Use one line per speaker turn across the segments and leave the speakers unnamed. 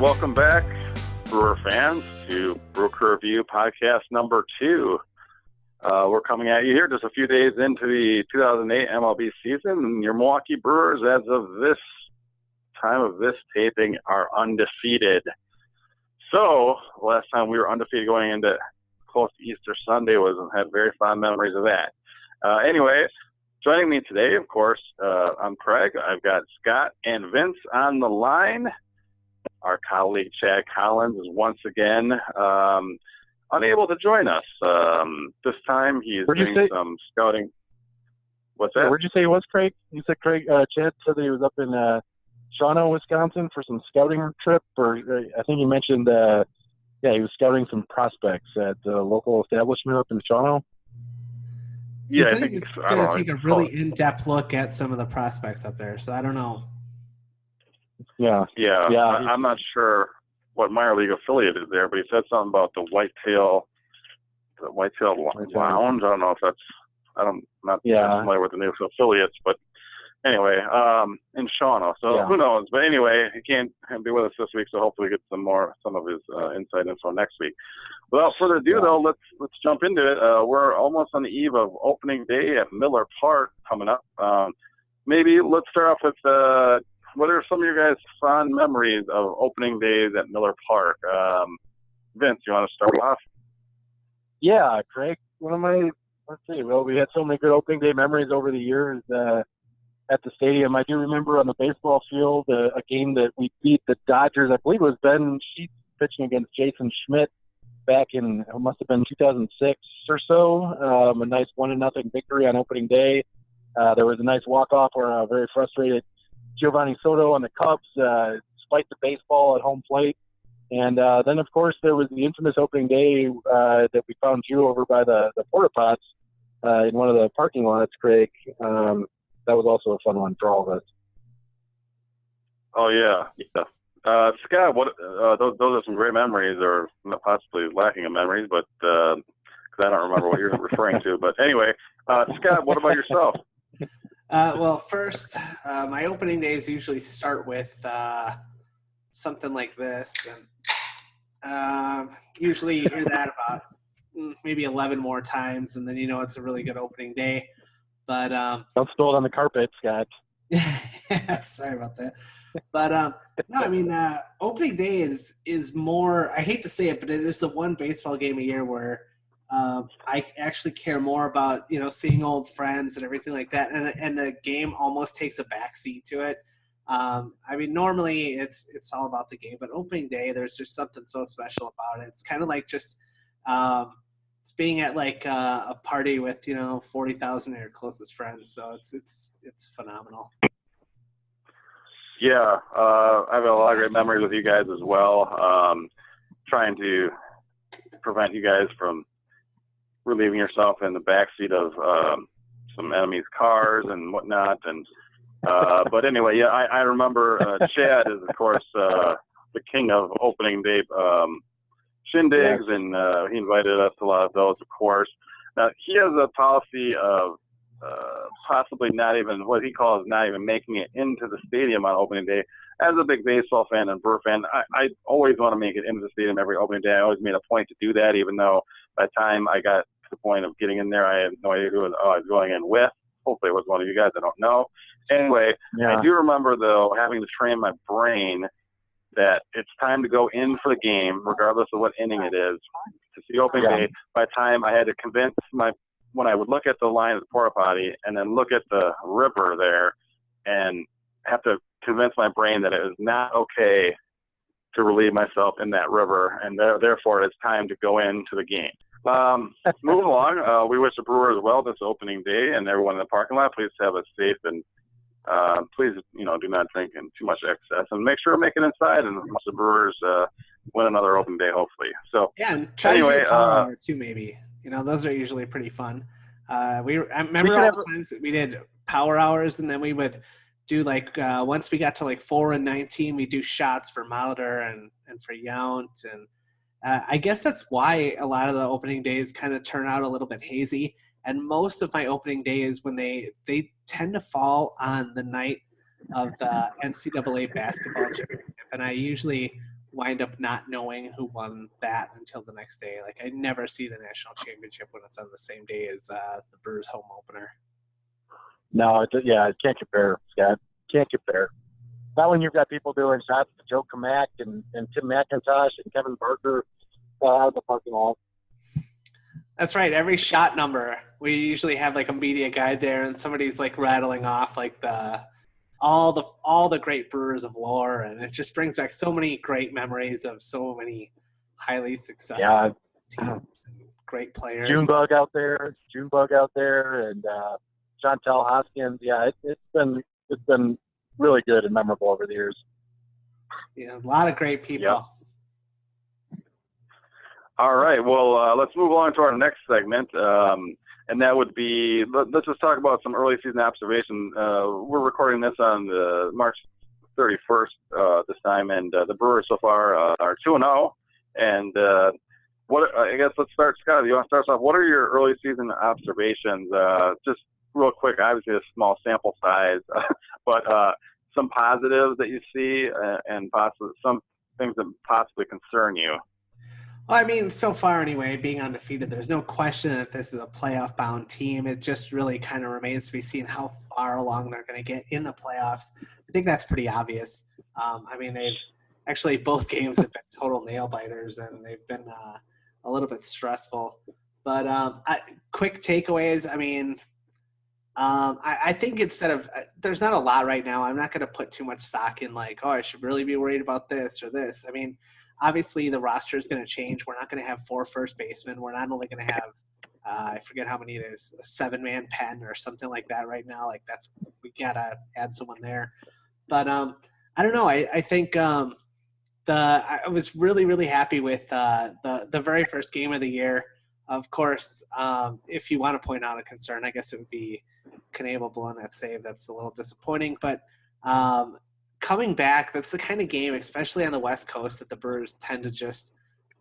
welcome back, Brewer fans, to Brew Review podcast number 2. We're coming at you here just a few days into the 2008 MLB season, and your Milwaukee Brewers, as of this time of this taping, are undefeated. So, last time we were undefeated going into close to Easter Sunday had very fond memories of that. Anyway, joining me today, of course, I'm Craig. I've got Scott and Vince on the line. Our colleague Chad Collins is once again unable to join us. This time he's doing some scouting. What's that?
Where'd you say he was, Craig? You said Chad said that he was up in Shawano, Wisconsin for some scouting trip, or I think he mentioned, he was scouting some prospects at the local establishment up in Shawano.
Yeah, I think he's going to take a really in-depth look at some of the prospects up there, so I don't know.
Yeah. I'm not sure what minor league affiliate is there, but he said something about the Whitetail Lounge. I don't know if that's, I'm not familiar with the new affiliates, but anyway, in Shawano. So who knows? But anyway, he can't be with us this week, so hopefully we get some of his inside info next week. Without further ado, though, let's jump into it. We're almost on the eve of opening day at Miller Park coming up. Maybe let's start off with what are some of your guys' fond memories of opening days at Miller Park? Vince, you want to start off?
Yeah, Craig. We had so many good opening day memories over the years at the stadium. I do remember on the baseball field a game that we beat the Dodgers. I believe it was Ben Sheets pitching against Jason Schmidt back in, it must have been 2006 or so. A nice 1-0 victory on opening day. There was a nice walk-off where a very frustrated Giovanni Soto on the Cubs spiked the baseball at home plate. And then, of course, there was the infamous opening day that we found you over by the porta pots in one of the parking lots, Craig. That was also a fun one for all of us.
Oh, yeah. Scott, what those are some great memories, or possibly lacking in memories, but because I don't remember what you're referring to. But anyway, Scott, what about yourself?
Well, first, my opening days usually start with something like this. And usually you hear that about maybe 11 more times, and then you know it's a really good opening day. But
don't spill it on the carpet, Scott.
Sorry about that. But no, I mean, opening day is more, I hate to say it, but it is the one baseball game a year where I actually care more about, seeing old friends and everything like that. And the game almost takes a backseat to it. I mean, normally it's all about the game, but opening day, there's just something so special about it. It's kind of like just it's being at like a party with, 40,000 of your closest friends. So it's phenomenal.
Yeah, I have a lot of great memories with you guys as well. Trying to prevent you guys from relieving yourself in the backseat of some enemy's cars and whatnot. And but anyway, yeah, I remember Chad is, of course, the king of opening day shindigs, and he invited us to a lot of those, of course. Now, he has a policy of possibly not even, what he calls not even making it into the stadium on opening day. As a big baseball fan and Brewer fan, I always want to make it into the stadium every opening day. I always made a point to do that, even though by the time I got to the point of getting in there, I had no idea who I was going in with. Hopefully it was one of you guys. I don't know. Anyway, I do remember, though, having to train my brain that it's time to go in for the game, regardless of what inning it is, to see opening day. By the time I had to convince when I would look at the line of the porta potty and then look at the river there and have to convince my brain that it was not okay to relieve myself in that river, and therefore it's time to go into the game. Moving along, we wish the Brewers well this opening day, and everyone in the parking lot, please have a safe and please, do not drink in too much excess, and make sure to make it inside and watch the Brewers win another open day, hopefully. So
yeah, and try to do a power hour too, maybe. Those are usually pretty fun. I remember all the times that we did power hours, and then we would do once we got to 4-19, we do shots for Molitor and for Yount, and I guess that's why a lot of the opening days kind of turn out a little bit hazy. And most of my opening days, when they tend to fall on the night of the NCAA basketball championship, and I usually wind up not knowing who won that until the next day. Like I never see the national championship when it's on the same day as the Brewers home opener.
No, it can't compare, Scott. Can't compare. Not when you've got people doing shots to Joe Kamak and Tim McIntosh and Kevin Barker out of the parking lot.
That's right. Every shot number, we usually have like a media guide there, and somebody's like rattling off like all the great Brewers of lore, and it just brings back so many great memories of so many highly successful teams and great players.
Junebug out there, and Chantel Hoskins. Yeah, it's been really good and memorable over the years.
Yeah, a lot of great people.
Yep.
All right. Well, let's move on to our next segment, and that would be let's just talk about some early season observation. We're recording this on March 31st this time, and the Brewers so far are 2-0. And I guess let's start, Scott. You want to start us off? What are your early season observations? Just real quick. Obviously, a small sample size, but some positives that you see, and possibly some things that possibly concern you.
Well, I mean, so far anyway, being undefeated, there's no question that this is a playoff-bound team. It just really kind of remains to be seen how far along they're going to get in the playoffs. I think that's pretty obvious. I mean, both games have been total nail-biters, and they've been a little bit stressful. But quick takeaways, I mean, I think there's not a lot right now. I'm not going to put too much stock in like, I should really be worried about this or this. I mean, obviously, the roster is going to change. We're not going to have 4 first basemen. We're not only going to have, I forget how many it is, a 7-man pen or something like that right now. Like we got to add someone there. But I don't know. I think I was really, really happy with the very first game of the year. Of course, if you want to point out a concern, I guess it would be Knebel blowing that save. That's a little disappointing. But coming back, that's the kind of game, especially on the West Coast, that the Brewers tend to just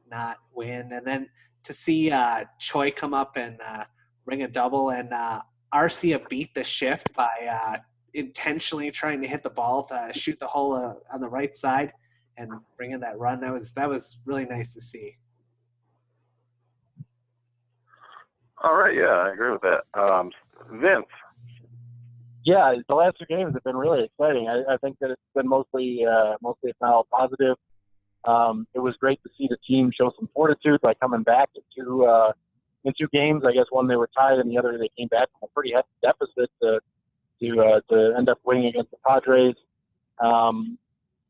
not win. And then to see Choi come up and ring a double and Arcia beat the shift by intentionally trying to hit the ball to shoot the hole on the right side and bring in that run, that was really nice to see.
All right, yeah, I agree with that. Vince. Yeah, the last 2 games have been really exciting. I think that it's been mostly if not positive. It was great to see the team show some fortitude by coming back in 2 games. I guess one they were tied, and the other they came back from a pretty hefty deficit to end up winning against the Padres.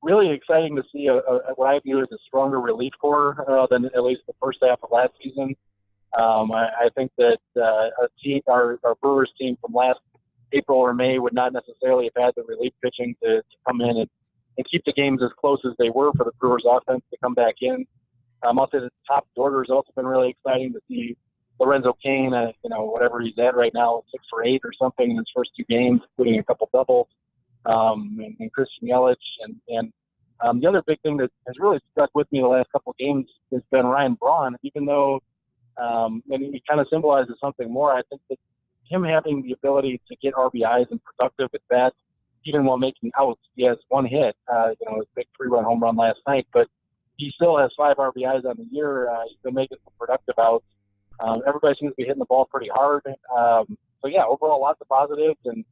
Really exciting to see what I view as a stronger relief corps than at least the first half of last season. I think that our Brewers team from last April or May would not necessarily have had the relief pitching to come in and keep the games as close as they were for the Brewers offense to come back in. I'll say the top of the order has also been really exciting to see Lorenzo Cain, whatever he's at right now, 6 for 8 or something in his first 2 games, including a couple doubles, and Christian Yelich. And the other big thing that has really stuck with me the last couple of games has been Ryan Braun, even though and he kind of symbolizes something more. I think that him having the ability to get RBIs and productive at bats, even while making outs, he has 1 hit, his big 3-run home run last night, but he still has 5 RBIs on the year. He's been making some productive outs. Everybody seems to be hitting the ball pretty hard. So yeah, overall, lots of positives. And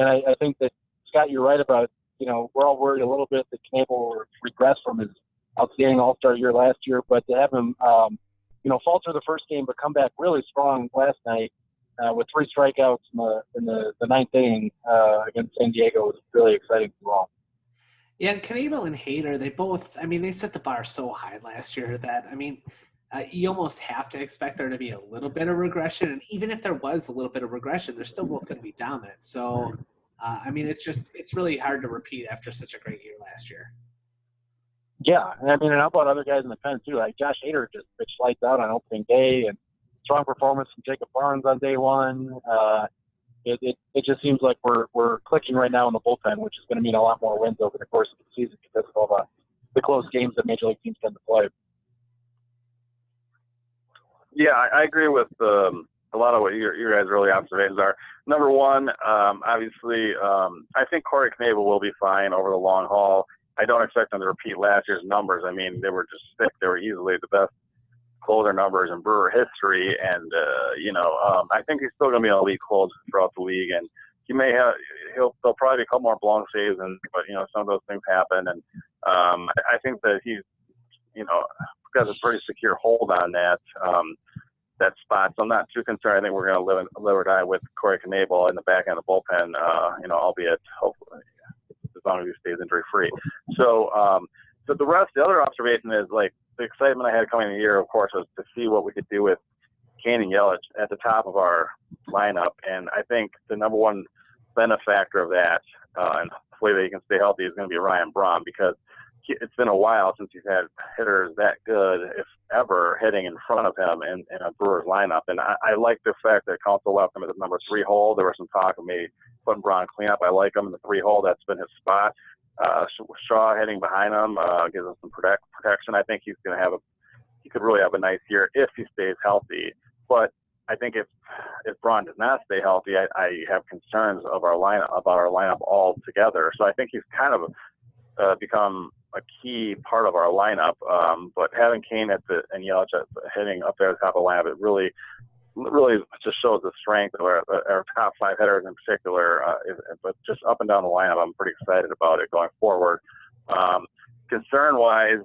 I think that, Scott, you're right about, we're all worried a little bit that Knebel will regress from his outstanding all-star year last year, but to have him, falter the first game, but come back really strong last night with 3 strikeouts in the 9th inning against San Diego was really exciting as well.
Yeah, and Knebel and Hader, they set the bar so high last year that, you almost have to expect there to be a little bit of regression. And even if there was a little bit of regression, they're still both going to be dominant. So, it's really hard to repeat after such a great year last year.
Yeah, and how about other guys in the pen too? Like Josh Hader just pitched lights out on opening day, and strong performance from Jacob Barnes on day 1. It just seems like we're clicking right now in the bullpen, which is going to mean a lot more wins over the course of the season because of all the close games that Major League teams tend to play.
Yeah, I agree with a lot of what your guys' early observations are. Number one, obviously, I think Corey Knebel will be fine over the long haul. I don't expect them to repeat last year's numbers. I mean, they were just sick. They were easily the best closer numbers in Brewer history, and I think he's still going to be an elite closer throughout the league, and there'll probably be a couple more blown saves, but some of those things happen, and I think that he's got a pretty secure hold on that spot. So I'm not too concerned. I think we're going to live or die with Corey Knebel in the back end of the bullpen, albeit hopefully as long as he stays injury free. So the other observation is like the excitement I had coming in the year, of course, was to see what we could do with Kane and Yelich at the top of our lineup. And I think the number one benefactor of that, and hopefully that he can stay healthy, is going to be Ryan Braun, because it's been a while since he's had hitters that good, if ever, hitting in front of him in a Brewers lineup. And I like the fact that Counsell left him at the number 3 hole. There was some talk of maybe putting Braun cleanup. I like him in the 3 hole. That's been his spot. Shaw hitting behind him gives us some protection. I think he could really have a nice year if he stays healthy. But I think if Braun does not stay healthy, I have concerns about our lineup altogether. So I think he's kind of become a key part of our lineup. But having Kane and Yelich hitting up there at the top of the lineup, it really just shows the strength of our top 5 hitters in particular. But just up and down the lineup, I'm pretty excited about it going forward. Concern-wise,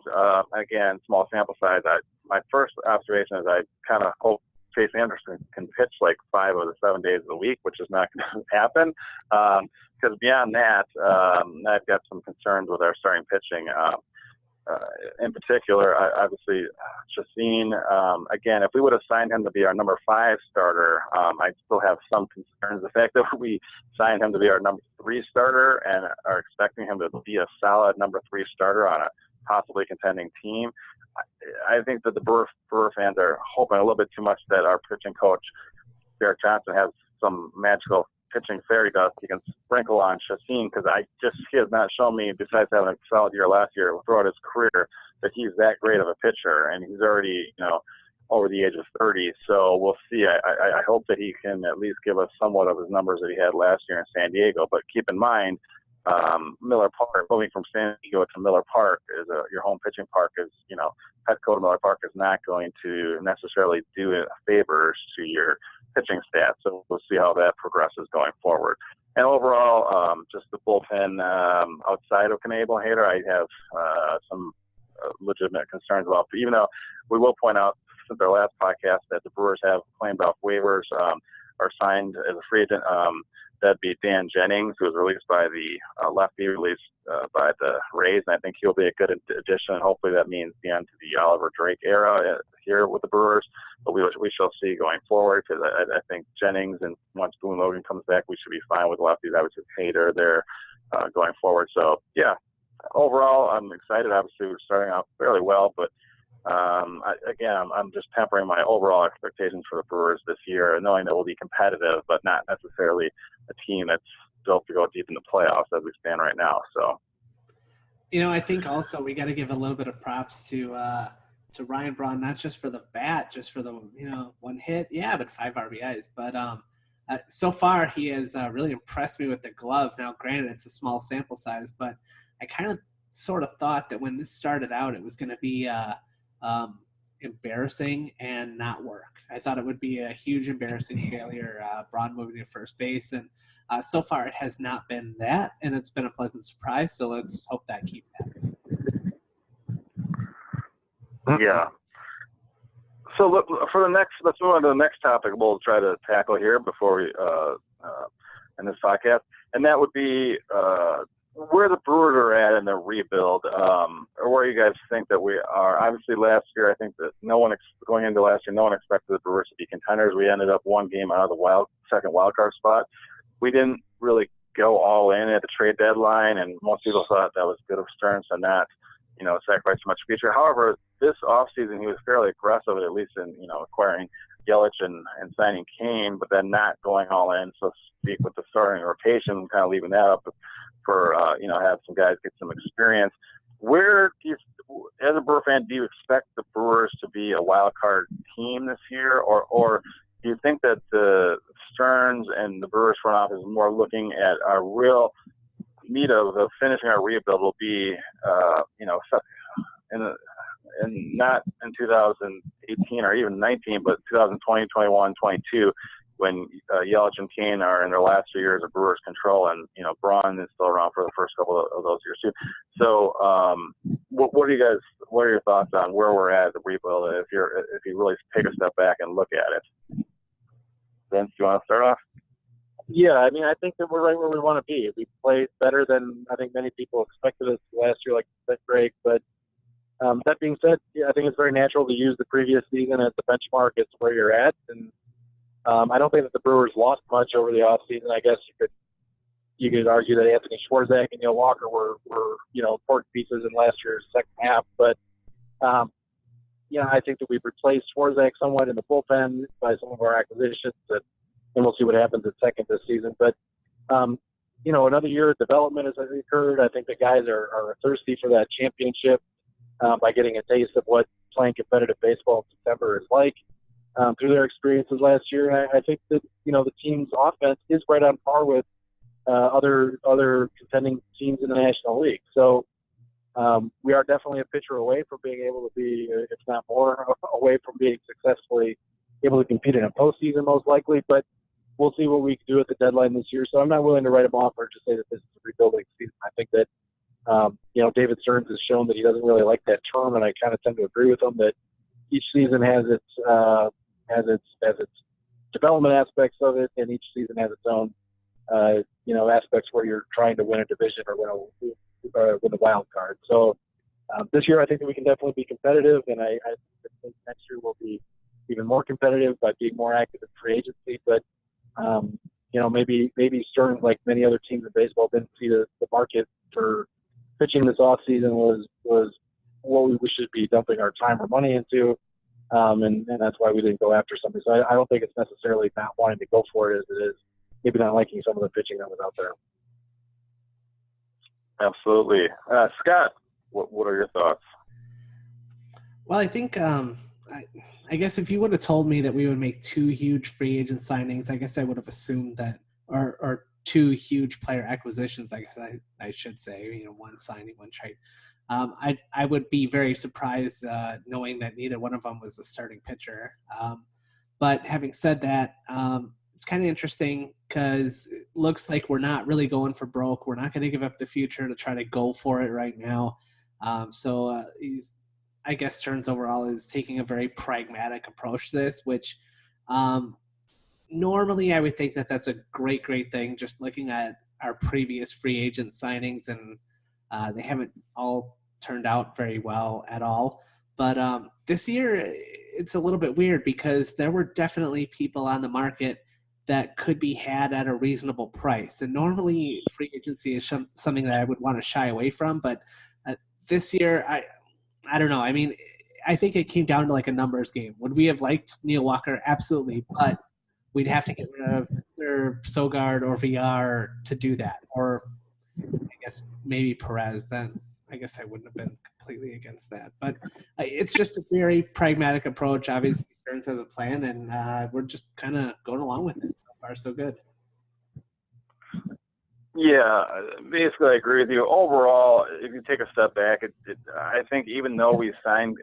again, small sample size. My first observation is I kind of hope Chase Anderson can pitch like 5 of the 7 days of the week, which is not going to happen. Because beyond that, I've got some concerns with our starting pitching. In particular, obviously, Chacin, again, if we would have signed him to be our number 5 starter, I'd still have some concerns. The fact that we signed him to be our number 3 starter and are expecting him to be a solid number 3 starter on a possibly contending team, I think that the Brewer fans are hoping a little bit too much that our pitching coach, Derek Johnson, has some magical pitching fairy dust he can sprinkle on Chacin, because he has not shown me, besides having a solid year last year throughout his career, that he's that great of a pitcher, and he's already over the age of 30. So we'll see. I hope that he can at least give us somewhat of his numbers that he had last year in San Diego. But keep in mind, Miller Park, moving from San Diego to Miller Park, your home pitching park, is Petco to Miller Park is not going to necessarily do favors to your pitching stats. So we'll see how that progresses going forward. And overall, just the bullpen outside of Knebel and Hader, I have some legitimate concerns about. But even though we will point out since our last podcast that the Brewers have claimed off waivers, are signed as a free agent. That'd be Dan Jennings, who was released by the lefty, released by the Rays, and I think he'll be a good addition. Hopefully that means the end to the Oliver Drake era here with the Brewers, but we shall see going forward, because I think Jennings, and once Boone Logan comes back, we should be fine with lefties. I would say Hader there going forward. So, yeah, overall, I'm excited. Obviously, we're starting out fairly well, but I'm just tempering my overall expectations for the Brewers this year, knowing that we'll be competitive, but not necessarily a team that's built to go deep in the playoffs as we stand right now. So,
I think also we got to give a little bit of props to Ryan Braun, not just for the bat, just for the 1 hit, but 5 RBIs. But so far he has really impressed me with the glove. Now, granted, it's a small sample size, but I kind of sort of thought that when this started out, it was going to be embarrassing and not work. I thought it would be a huge embarrassing failure, Braun moving to first base, and so far it has not been that, and it's been a pleasant surprise, so let's hope that keeps happening.
Yeah. So look, let's move on to the next topic we'll try to tackle here before we in this podcast, and that would be where the Brewers are at in their rebuild, or where you guys think that we are. Obviously, last year, I think that going into last year, no one expected the Brewers to be contenders. We ended up 1 game out of the second wild card spot. We didn't really go all in at the trade deadline, and most people thought that was good of Stearns to not, sacrifice too much future. However, this offseason, he was fairly aggressive, at least in, acquiring Yelich and signing Kane, but then not going all in, so to speak, with the starting rotation, kind of leaving that up for, have some guys get some experience. Where do you, as a Brewer fan, do you expect the Brewers to be a wild card team this year, or do you think that the Stearns and the Brewers front office is more looking at a real meat of finishing our rebuild will be, not in 2018 or even 19, but 2020, 21, 22, when Yelich and Kane are in their last 2 years of Brewers control, and Braun is still around for the first couple of those years too. So, what are your thoughts on where we're at the rebuild? If you really take a step back and look at it, Vince, do you want to start off?
Yeah, I mean, I think that we're right where we want to be. We played better than I think many people expected us last year, like you said, Greg. But that being said, yeah, I think it's very natural to use the previous season as the benchmark as to where you're at. And I don't think that the Brewers lost much over the offseason. I guess you could argue that Anthony Schwarzak and Neil Walker were important pieces in last year's second half. But I think that we've replaced Schwarzak somewhat in the bullpen by some of our acquisitions, and we'll see what happens at second this season. But another year of development has occurred. I think the guys are thirsty for that championship by getting a taste of what playing competitive baseball in September is like through their experiences last year. And I think that the team's offense is right on par with other contending teams in the National League. So we are definitely a pitcher away from being able to be, if not more, away from being successfully able to compete in a postseason most likely. But we'll see what we can do at the deadline this year. So I'm not willing to write him off or just say that this is a rebuilding season. I think that David Stearns has shown that he doesn't really like that term, and I kind of tend to agree with him that each season has its development aspects of it, and each season has its own aspects where you're trying to win a division or win a wild card. So this year I think that we can definitely be competitive, and I think next year we'll be even more competitive by being more active in free agency. But maybe Stearns, like many other teams in baseball, didn't see the market for pitching this offseason was what we should be dumping our time or money into, and that's why we didn't go after somebody. So I don't think it's necessarily not wanting to go for it as it is maybe not liking some of the pitching that was out there.
Absolutely. Scott, what are your thoughts?
Well, I think I guess if you would have told me that we would make 2 huge free agent signings, I guess I would have assumed that, or 2 huge player acquisitions, I guess I should say, 1 signing, 1 trade. I would be very surprised knowing that neither one of them was a starting pitcher. But having said that, it's kind of interesting because it looks like we're not really going for broke. We're not going to give up the future to try to go for it right now. I guess Stearns overall is taking a very pragmatic approach to this, which normally I would think that that's a great thing, just looking at our previous free agent signings, and they haven't all turned out very well at all. But this year it's a little bit weird because there were definitely people on the market that could be had at a reasonable price. And normally free agency is something that I would want to shy away from. But this year, I don't know. I mean, I think it came down to like a numbers game. Would we have liked Neil Walker? Absolutely. But we'd have to get rid of either Sogard or VR to do that. Or I guess maybe Perez. Then I guess I wouldn't have been completely against that. But it's just a very pragmatic approach. Obviously, Stearns has a plan, and we're just kind of going along with it. So far, so good.
Yeah, basically I agree with you. Overall, if you take a step back, I think even though we signed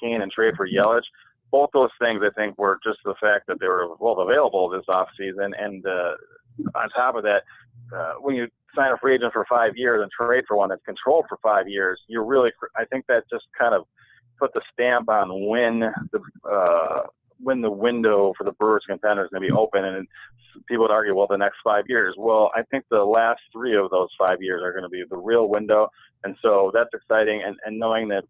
Kane and trade for Yelich, both those things I think were just the fact that they were both available this offseason. And on top of that, when you sign a free agent for 5 years and trade for one that's controlled for 5 years, I think that just kind of put the stamp on when the window for the Brewers contender is going to be open. And people would argue, well, the next 5 years. Well, I think the last 3 of those 5 years are going to be the real window. And so that's exciting. And knowing that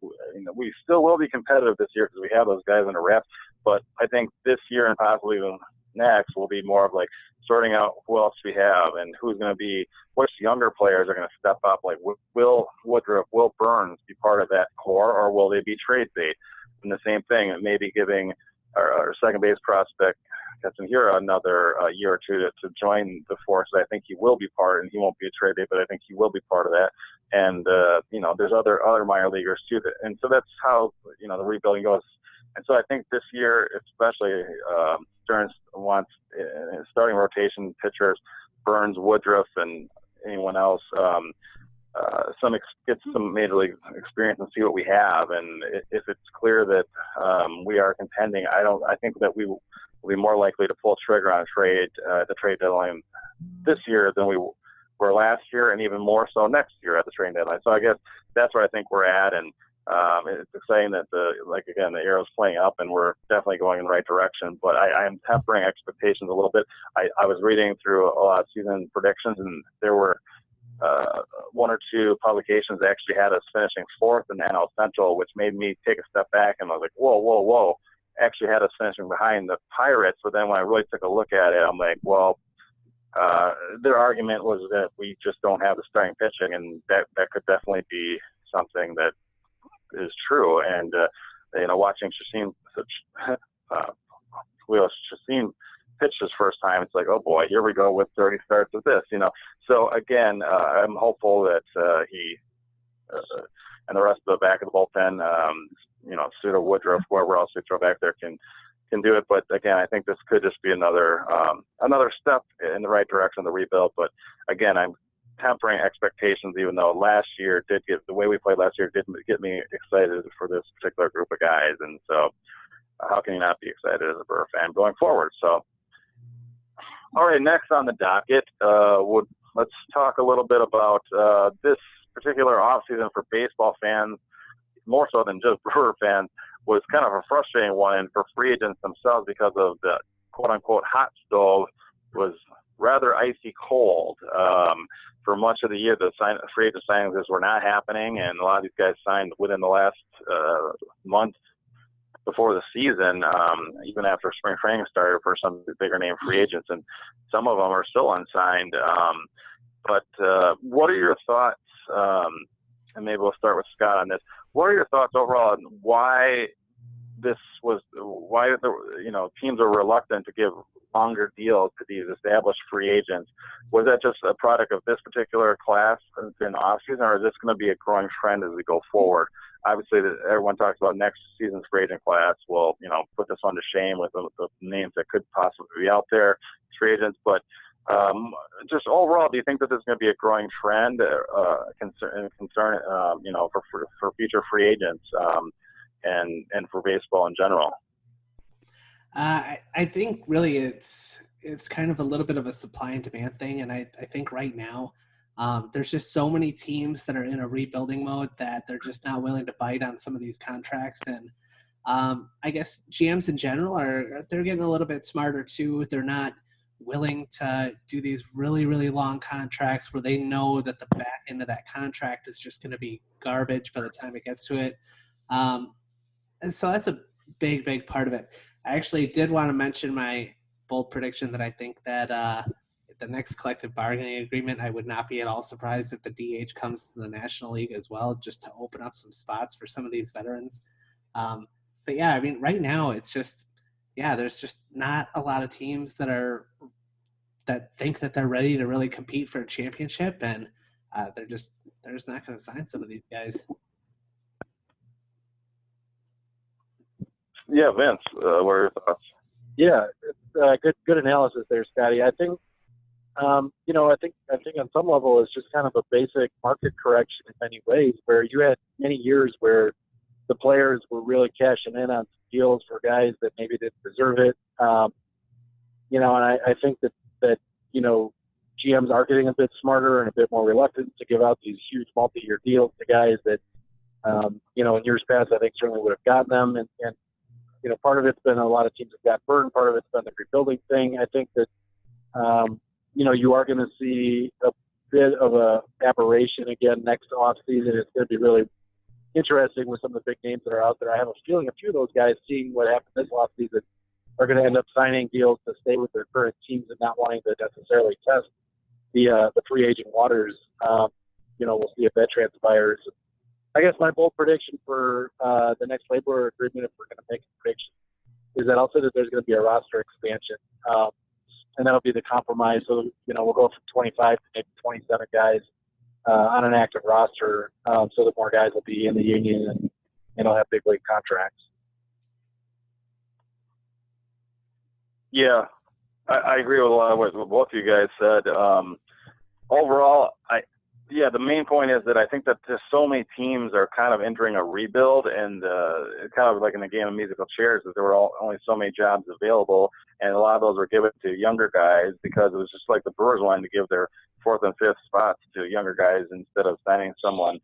we still will be competitive this year because we have those guys in the wrap. But I think this year and possibly even next will be more of like sorting out who else we have and who's going to be, which younger players are going to step up. Like, will Woodruff, will Burns be part of that core, or will they be trade bait? And the same thing, maybe giving our second base prospect, Contending, another year or two to join the force. I think he will be part, and he won't be a trade bait, but I think he will be part of that. And, there's other minor leaguers too. And so that's how, the rebuilding goes. And so I think this year, especially, Stearns wants starting rotation pitchers, Burns, Woodruff, and anyone else get some major league experience and see what we have. And if it's clear that we are contending, I think that we will be more likely to pull trigger on a trade at the trade deadline this year than we were last year, and even more so next year at the trade deadline. So I guess that's where I think we're at, and it's exciting that the arrow's playing up, and we're definitely going in the right direction. But I'm tempering expectations a little bit. I was reading through a lot of season predictions, and there were one or two publications that actually had us finishing fourth in the NL Central, which made me take a step back, and I was like, whoa. Actually had us finishing behind the Pirates. But then when I really took a look at it, I'm like, well, their argument was that we just don't have the starting pitching, and that could definitely be something that is true. And watching Chacin pitch his first time, it's like, oh boy, here we go with 30 starts with this. So again, I'm hopeful that he and the rest of the back of the bullpen, Suter, Woodruff, whoever else we throw back there can do it. But again, I think this could just be another step in the right direction of the rebuild. But again, I'm tempering expectations, even though the way we played last year did get me excited for this particular group of guys. And so how can you not be excited as a Brewer fan going forward? So, all right, next on the docket, let's talk a little bit about this particular offseason for baseball fans, more so than just Brewer fans, was kind of a frustrating one, and for free agents themselves, because of the quote-unquote hot stove was rather icy cold. For much of the year, the free agent signings were not happening, and a lot of these guys signed within the last month before the season, even after spring training started for some bigger name free agents, and some of them are still unsigned. But what are your thoughts, and maybe we'll start with Scott on this, what are your thoughts overall on why teams are reluctant to give longer deals to these established free agents? Was that just a product of this particular class in the offseason, or is this going to be a growing trend as we go forward? Obviously, everyone talks about next season's free agent class. We'll, put this one to shame with the names that could possibly be out there, free agents. But just overall, do you think that there's going to be a growing trend, concern, for future free agents and for baseball in general?
I think really it's kind of a little bit of a supply and demand thing, and I think right now there's just so many teams that are in a rebuilding mode that they're just not willing to bite on some of these contracts. And I guess GMs in general they're getting a little bit smarter too. They're not willing to do these really, really long contracts where they know that the back end of that contract is just going to be garbage by the time it gets to it. And so that's a big, big part of it. I actually did want to mention my bold prediction that I think that the next collective bargaining agreement, I would not be at all surprised if the DH comes to the National League as well, just to open up some spots for some of these veterans. But yeah, I mean, right now it's just, there's just not a lot of teams that think that they're ready to really compete for a championship, and they're just not going to sign some of these guys.
Yeah, Vince, what are your thoughts?
Yeah, it's, good analysis there, Scotty. I think, I think on some level it's just kind of a basic market correction in many ways, where you had many years where the players were really cashing in on deals for guys that maybe didn't deserve it. And I think that GMs are getting a bit smarter and a bit more reluctant to give out these huge multi-year deals to guys that, in years past, I think certainly would have gotten them. And part of it's been a lot of teams have got burned. Part of it's been the rebuilding thing. I think that, you are going to see a bit of a aberration again next off season. It's going to be really interesting with some of the big names that are out there. I have a feeling a few of those guys, seeing what happened this off season, are going to end up signing deals to stay with their current teams and not wanting to necessarily test the free agent waters. We'll see if that transpires. I guess my bold prediction for the next labor agreement, if we're going to make a prediction, is that I'll say that there's going to be a roster expansion, and that'll be the compromise. So, we'll go from 25 to maybe 27 guys on an active roster, so that more guys will be in the union and they'll have big league contracts.
Yeah, I agree with a lot of what both of you guys said. overall, the main point is that I think that just so many teams are kind of entering a rebuild, and kind of like in the game of musical chairs, that there were only so many jobs available, and a lot of those were given to younger guys because it was just like the Brewers wanted to give their fourth and fifth spots to younger guys instead of signing someone,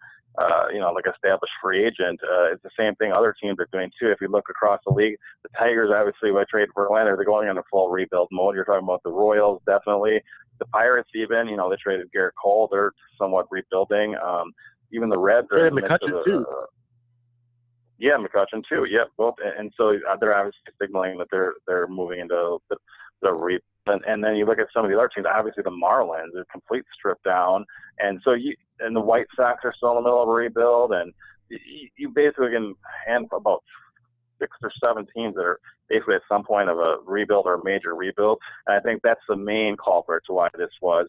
like established free agent. It's the same thing other teams are doing too. If you look across the league, the Tigers, obviously, by trade for Verlander, they're going in a full rebuild mode. You're talking about the Royals, definitely. The Pirates, even, they traded Garrett Cole. They're somewhat rebuilding. Even the Reds are in the midst of
too.
Yeah, McCutcheon too. Yeah, both. And so they're obviously signaling that they're moving into the rebuild. And then you look at some of the other teams. Obviously, the Marlins are complete strip down, and so and the White Sox are still in the middle of a rebuild. And you basically can hand about 6 or 7 teams that are basically at some point of a rebuild or a major rebuild. And I think that's the main culprit to why this was.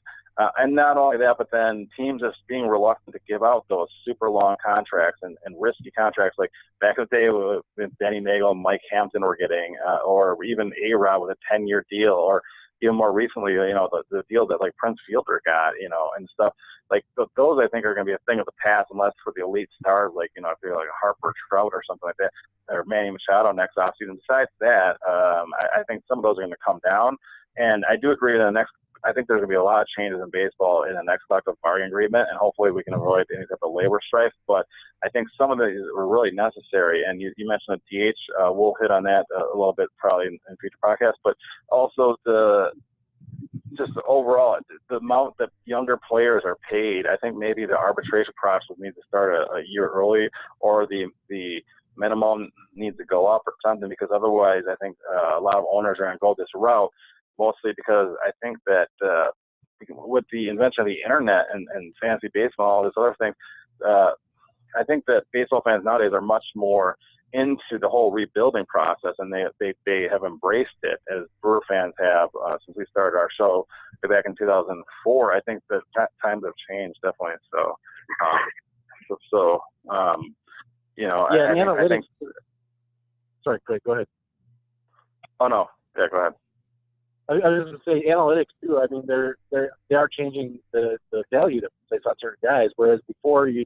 And not only that, but then teams just being reluctant to give out those super long contracts and risky contracts, like back in the day with Denny Nagel and Mike Hampton were getting, or even A-Rod with a 10-year deal, or even more recently, the deal that like Prince Fielder got, and stuff. Like those, I think, are going to be a thing of the past, unless for the elite stars, like, if you're like a Harper Trout or something like that, or Manny Machado next offseason. Besides that, I think some of those are going to come down. And I do agree that I think there's going to be a lot of changes in baseball in the next collective bargaining agreement, and hopefully we can avoid any type of labor strife. But I think some of these are really necessary. And you mentioned the DH. We'll hit on that a little bit probably in future podcasts. But also just overall, the amount that younger players are paid, I think maybe the arbitration process will need to start a year early, or the minimum needs to go up or something, because otherwise I think a lot of owners are going to go this route, mostly because I think that with the invention of the internet and fantasy baseball, all this other thing, I think that baseball fans nowadays are much more into the whole rebuilding process, and they have embraced it, as Brewer fans have since we started our show back in 2004. I think that times have changed, definitely. So,
analytics.
I think.
Sorry, Craig, go ahead.
Oh no, yeah, go ahead.
I was going to say analytics too. I mean, they are changing the value to place on certain guys, whereas before you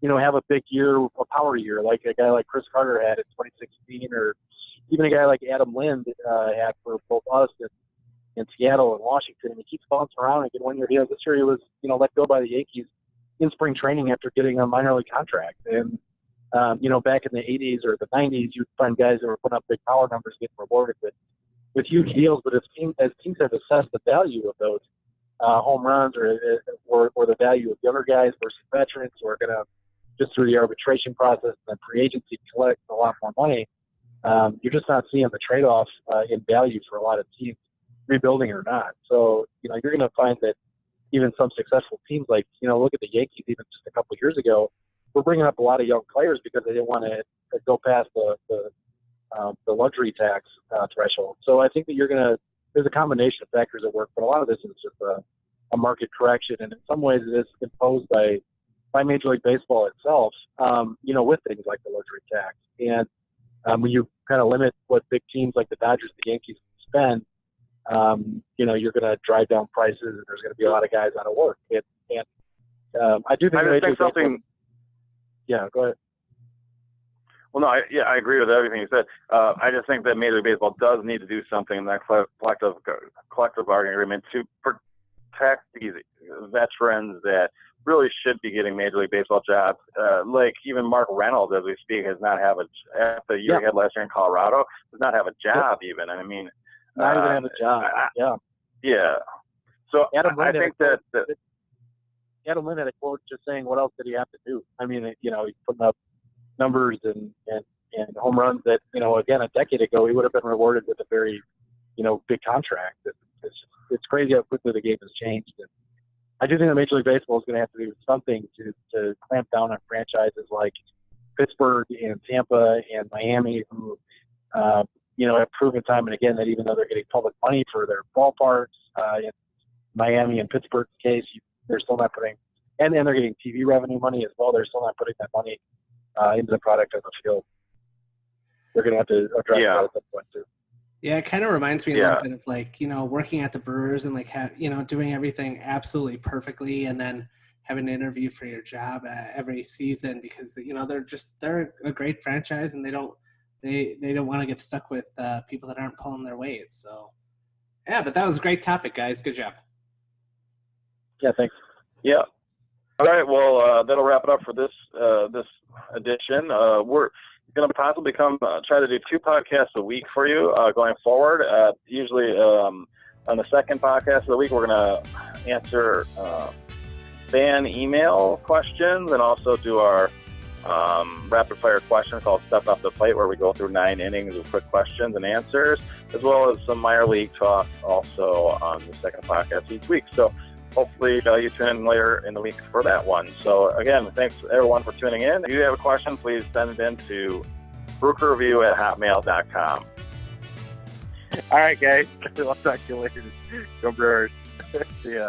have a big year, a power year, like a guy like Chris Carter had in 2016, or even a guy like Adam Lind had for both us in Seattle and Washington. And he keeps bouncing around and getting 1-year deals. This year he was, let go by the Yankees in spring training after getting a minor league contract. And, back in the 80s or the 90s, you'd find guys that were putting up big power numbers getting rewarded with huge deals. But as teams have assessed the value of those home runs or the value of younger guys versus veterans who are going to, just through the arbitration process and free agency, collect a lot more money, you're just not seeing the trade-off in value for a lot of teams, rebuilding or not. So, you're going to find that even some successful teams, like, look at the Yankees even just a couple of years ago, were bringing up a lot of young players because they didn't want to go past the luxury tax threshold. So I think that there's a combination of factors at work, but a lot of this is just a market correction, and in some ways it is imposed by Major League Baseball itself, with things like the luxury tax. And when you kind of limit what big teams like the Dodgers, the Yankees spend, you're going to drive down prices, and there's going to be a lot of guys out of work. I do think
something.
Yeah, go ahead.
Well, no, I agree with everything you said. I just think that Major League Baseball does need to do something in that collective bargaining agreement to protect these veterans that really should be getting Major League Baseball jobs. Like even Mark Reynolds, as we speak, has not have after the year he had last year in Colorado, does not have a job even. And I mean,
not even have a job.
Yeah. So
Adam
I think that
Adam Lind had a quote just saying, "What else did he have to do?" I mean, he's putting up numbers and home runs that, again, a decade ago he would have been rewarded with a very, big contract. It's crazy how quickly the game has changed. And I do think that Major League Baseball is going to have to do something to clamp down on franchises like Pittsburgh and Tampa and Miami, who, have proven time and again that even though they're getting public money for their ballparks, in Miami and Pittsburgh's case, they're still not putting, and they're getting TV revenue money as well. They're still not putting that money into the product on the field. They're going to have to address that at some point too.
Yeah, it kind of reminds me a little bit of like, working at the Brewers and like, doing everything absolutely perfectly and then having an interview for your job every season because, they're a great franchise and they don't want to get stuck with people that aren't pulling their weight. So, yeah, but that was a great topic, guys. Good job.
Yeah, thanks.
Yeah. All right. Well, that'll wrap it up for this edition. We're going to possibly try to do 2 podcasts a week for you going forward. Usually on the second podcast of the week, we're going to answer fan email questions and also do our rapid fire question called Step Up the Plate, where we go through 9 innings of quick questions and answers, as well as some minor league talk also on the second podcast each week. So hopefully you tune in later in the week for that one. So again, thanks everyone for tuning in. If you have a question, please send it in to brookerreview@hotmail.com.
All right, guys. I'll talk to you later. Go Brewers. See ya.